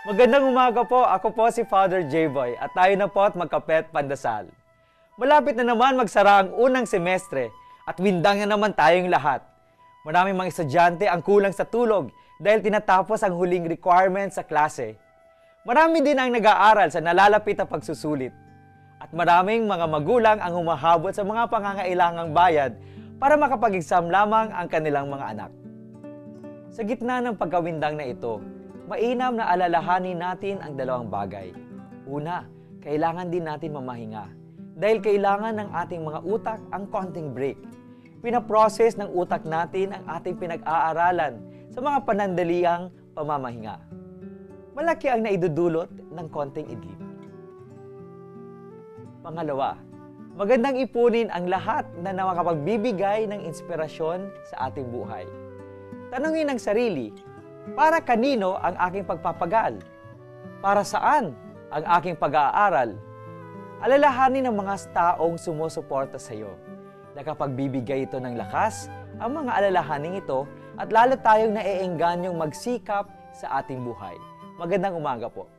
Magandang umaga po, ako po si Father J-Boy at tayo na po at magkapet pandasal. Malapit na naman magsara ang unang semestre at windang na naman tayong lahat. Maraming mga estudyante ang kulang sa tulog dahil tinatapos ang huling requirements sa klase. Marami din ang nag-aaral sa nalalapit na pagsusulit. At maraming mga magulang ang humahabot sa mga pangangailangang bayad para makapag-exam lamang ang kanilang mga anak. Sa gitna ng pagkawindang na ito, mainam na alalahanin natin ang dalawang bagay. Una, kailangan din natin mamahinga dahil kailangan ng ating mga utak ang konting break. Pinaprocess ng utak natin ang ating pinag-aaralan sa mga panandaliang pamamahinga. Malaki ang naidudulot ng konting idlip. Pangalawa, magandang ipunin ang lahat na makapagbibigay ng inspirasyon sa ating buhay. Tanungin ang sarili, para kanino ang aking pagpapagal? Para saan ang aking pag-aaral? Alalahanin ang mga taong sumusuporta sa iyo. Nakapagbibigay ito ng lakas ang mga alalahaning ito at lalo tayong naiengganyong magsikap sa ating buhay. Magandang umaga po.